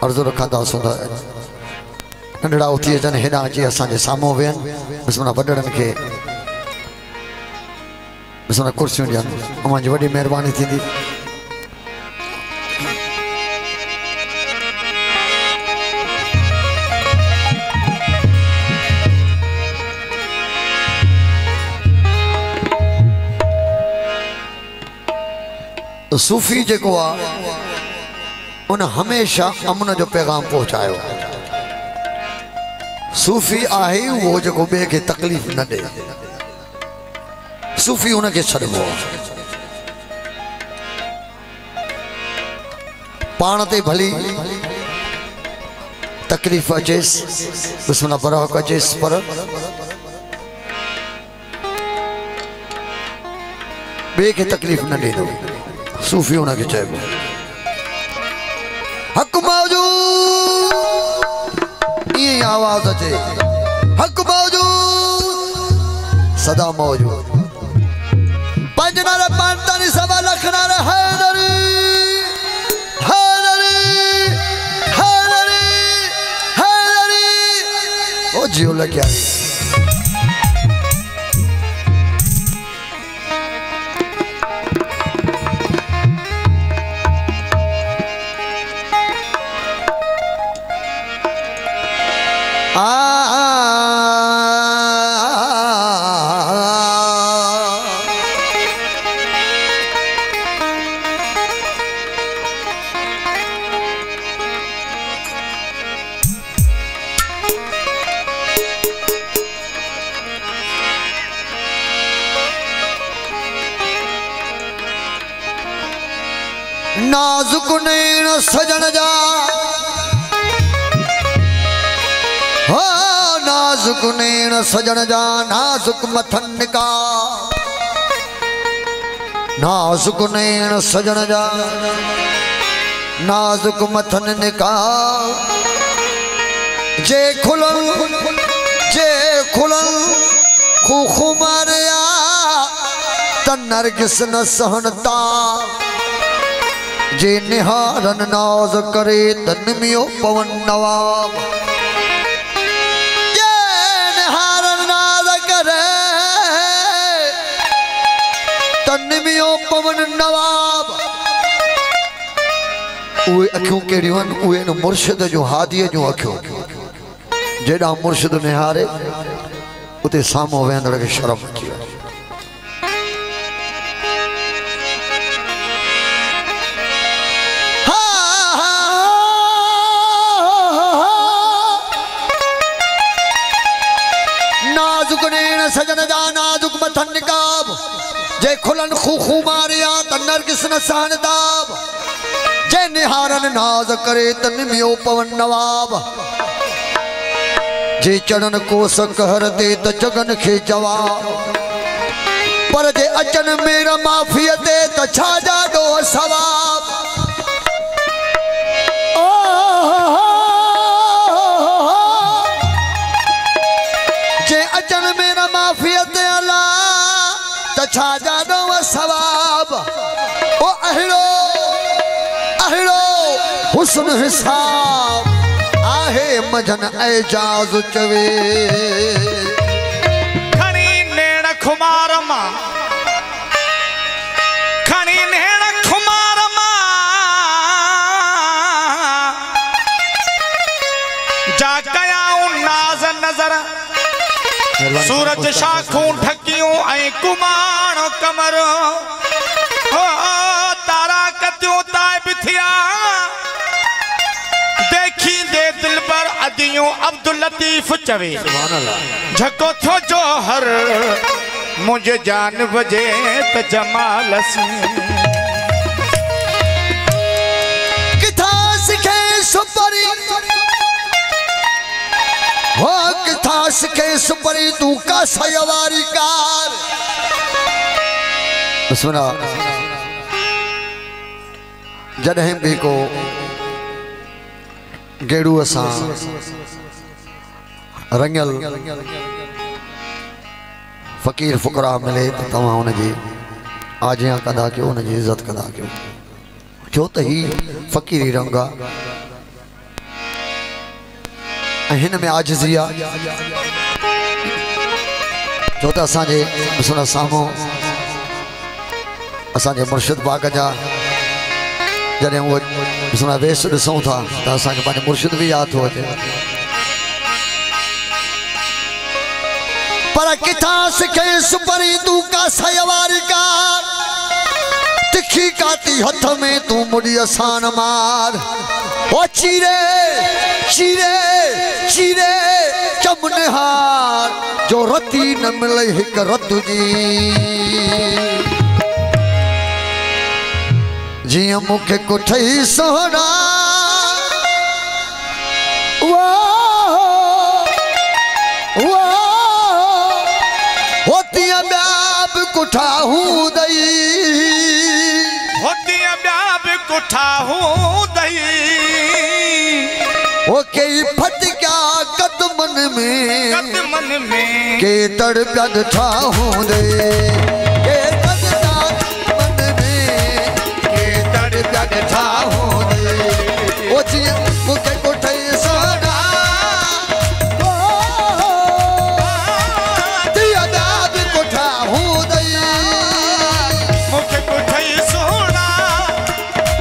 अर्ज़ु रखंदासीं त नंढड़ा उथी अचनि हेॾां अची असांजे साम्हूं वेहनि बसि माना वॾड़नि खे बसि माना कुर्सियूं ॾियनि मुंहिंजी वॾी महिरबानी थींदी। सूफ़ी जेको आहे उन हमेशा अमन जो पैगाम पहुचायो। सूफ़ी आहे वो जेको ॿिए खे तकलीफ़ न ॾे। सूफ़ी उनखे छॾिबो आहे पाण ते भली तकलीफ़ अचेसि दुश्मन बरहक अचेसि पर ॿिए खे तकलीफ़ न ॾींदो। सूफ़ी उनखे चइबो हक़ मौजूद ईअं आवाज़ अचे हक़ मौजूद सदा मौजूद पंज नारे पंतालीस सवा लख नारे हैदरी हैदरी हैदरी हैदरी ओ जियो लॻिया नाजुक नैन सजन जा हो नाजुक नैन सजन जा नाजुक मथन का नाजुक नैन सजन जा नाजुक मथन का जे खुलन खुमारिया त नरगिस न सहनता जे निहारन नाज करे तनमियो पवन नवाब जे निहारन नाज करे तनमियो पवन नवाब उहे अखियूं कहिड़ियूं आहिनि उहे इन मुर्शिद जो हादीअ जूं अखियूं जेॾां मुर्शिद निहारे उते साम्हूं वेहंदड़ खे शर्म अची वञे। सजन जा नाजुक मथन निकाब जे खुलन खूखू मारिया त नरगिस न सहनदाब जे निहारन नाज करे तनमियो पवन नवाब जे चढ़न कोस कहर दे त जगन खे जवाब पर जे अचन मेरा माफिया दे त छा जाडो सवाब जे अचन मेरा माफियत अला तछा जानो सवाब ओ अहिड़ो अहिड़ो हुस्न हिसाब आहे मजन एजाज चवे खणी नेण खुमार मां खणी नेण खुमार मां जा कयाऊं नाज नजर सूरज शाखूं ढकियूं ऐं कुमाण कमर हो तारा कतियूं ताए बिथिया देखी दे दिल पर अदियूं अब्दुल लतीफ चवे झको थो जोहर मुझे जान बजे त जमाल सी किथा सिखे सुपरी हो किथा सिखे सुपरी तू का सयवारी कार सुना जॾहिं भी को गेड़ू असां रंगल फ़कीर फ़ुकरा मिले तो तव्हां उनजी आजियां कंदा कयो उनजी इज़त कंदा कयो छो त ही फ़कीरी रंग आहे हिन में आजिज़ी आहे जो त असांजे ॾिसण साम्हूं असांजे मुर्शिद बाग जा जॾहिं उहो ॾिसण वेस ॾिसूं था त असांखे पंहिंजो मुर्शिद बि यादि थो अचे पर किथां सिखेसि परी तूं का सयवारी का तिखी काती हथ में तूं मुड़ी असान मार ओ चीरे चीरे चीरे चमनहार जो रती न मिले हिक रत जी जियां मूंखे कुठई सोना होतियां ॿिया बि कुठा हूंदई होतियां ॿिया बि कुठा हूंदई ओ कई फटका कदमन में के तड़पिया ॾिठा हूंदे के तड़पिया कदमन में के तड़पिया ॾिठा हूंदे ओ जियां मूंखे कुठई सोना तिया ॿिया बि कुठा हूंदई मूंखे कुठई सोना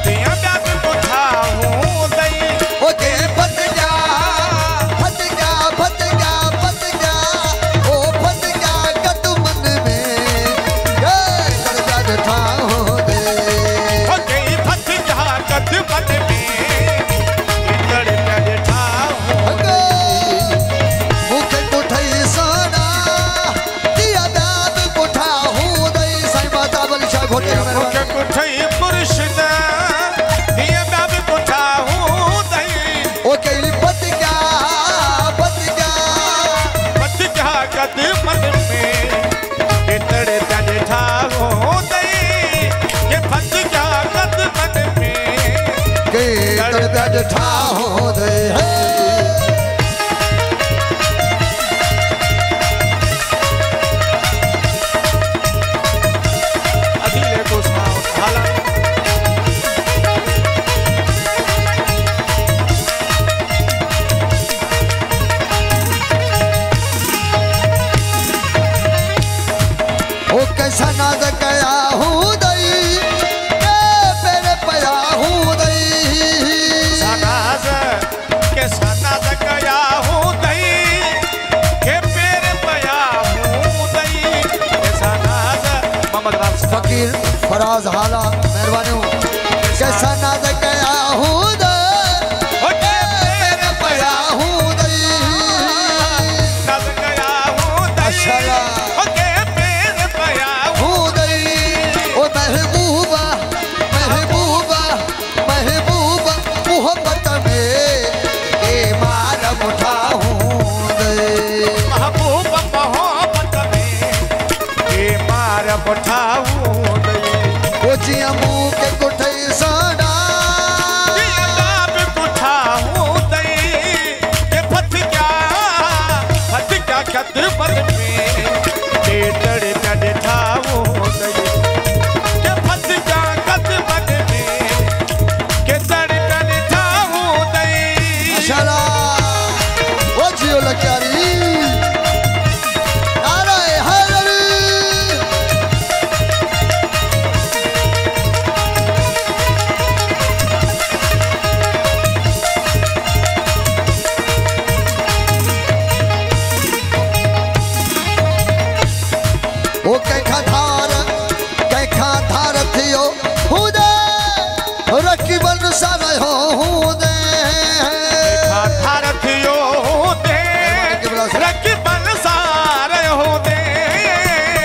तिया ॿिया बि कुठा हूंदई ओ के फटका फटका फटका फटका ओ फटका कदमन में के तड़पिया ॾिठा हूंदे हो गई फटका कदमन में तड़पिया ॾिठा मूंखे कुठई सोना तिया ॿिया बि कुठा हूंदई साईं माता बलि शाह घोटे मूंखे कुठई मुर्शिद तिया ॿिया बि कुठा हूंदई ओ कई फटका फटका फटका कदमन में तड़पिया ॾिठा हूंदई ये फटका कदमन में के तड़पिया ॾिठा हूंदे अधीरे को सुनाओ हाला ओ कैसा नाज कया हूंदई के पेर पया हूंदई सनाज के सनाज कया हूंदई के पेर पया हूंदई के सनाज मोहम्मद राज फकीर फराज हाला मेहरबानी कैसा नाज कया हूंदई हो के पेर पया हूंदई सनाज कया हूंदई माशाअल्लाह। हो के पेर पया हूंदई ओ महबूबा महबूबा महबूबा मोहब्बत में के मार मुठा हूंदई महबूब मोहब्बत में के मार मुठा हूंदई ओ जियां मूंखे कुठई सोना तिया बि कुठा हूंदई के फटका कदमन में के तड़पिया ॾिठा हूंदई के फटका कदमन में के तड़पिया ॾिठा हूंदई माशाअल्लाह ओ जियो लक्यारी नाराए हैदरी ओ कंहिंखां धार थियो हूंदे रकीबन सां रहियो हूंदे धार थियो हूंदे रकीबन सां रहियो हूंदे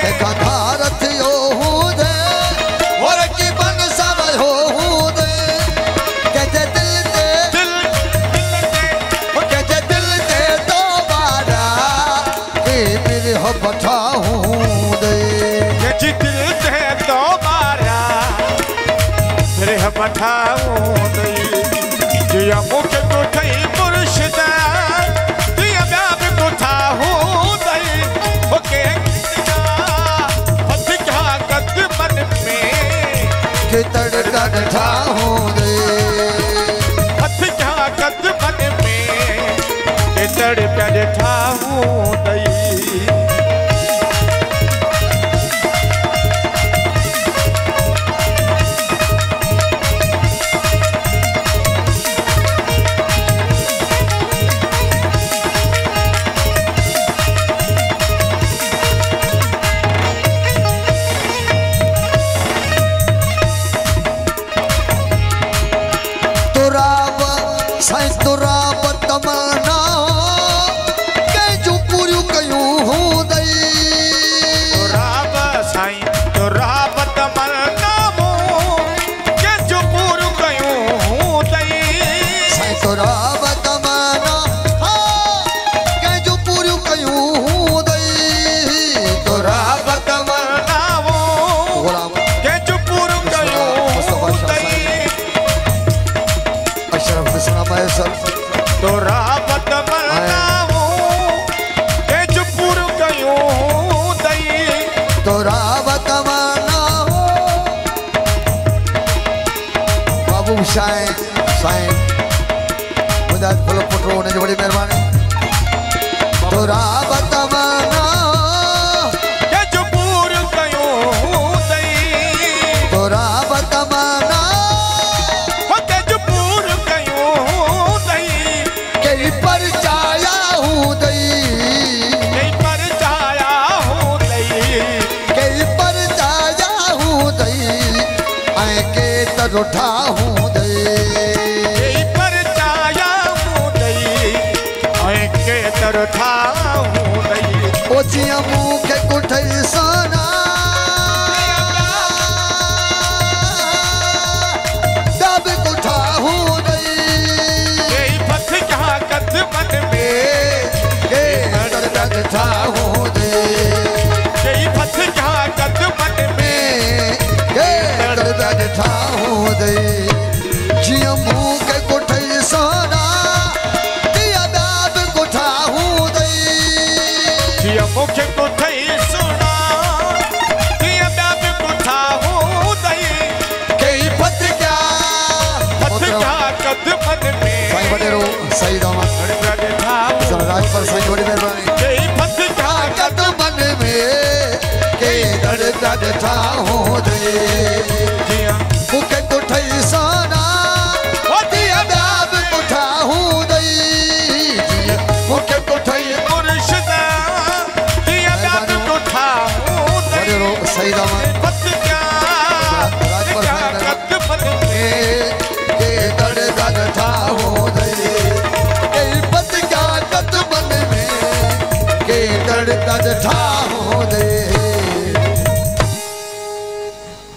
कंहिंखां धार थियो हूंदे रकीबन सां रहियो हूंदे कंहिंजे दिल ते दोबारा के बिरह बठा हूंदे दिल ते दोबारा रह बठा हूंदई जिया मूंखे कुठई मुर्शिद तिया ॿिया बि कुठा हूंदई हो के फटका कदमन में के तड़का ॾिठा हूंदे फटका कदमन में के हूँ दई तोरा बतमनाओ के चुपुर कयूं दई तोरा बतमनाओ बाबू साईं खुदा फुल पुटरो ने बड़ी मेहरबानी तोरा बतमनाओ के चुपुर कयूं दई तोरा बतमनाओ पर जाया हूँ दई कहीं पर जाया हूँ दई कहीं पर जाया हूँ दई आए के तरुठा हूँ दई कहीं पर जाया हूँ दई आए के तरुठा हूँ दई ओ जिया मुँह के कुठई सोना दब कुठा हूँ दई था हूँ दे कई पथ जहाँ कद मन में दर्द था हूँ दे जिया मुँह के कुठई सोना दिया दाब कुठा हूँ दे जिया मुँह के कुठई सोना दिया दाब कुठा हूँ दे कई पथ क्या कद मन में साईं बडेरो सही दामा राज पर साईं बड़ी मेहरबानी कद मन में के दर्द था हूँ दे मुखे कुठई सोना दिया दाब कुठा हूँ दई मुखे कुठई मुर्शिदा दिया दाब कुठा हूँ दई सही दामा पथ राज पर कद मन में के दर्द था हूँ दई कद मन में के दर्द था हूँ दे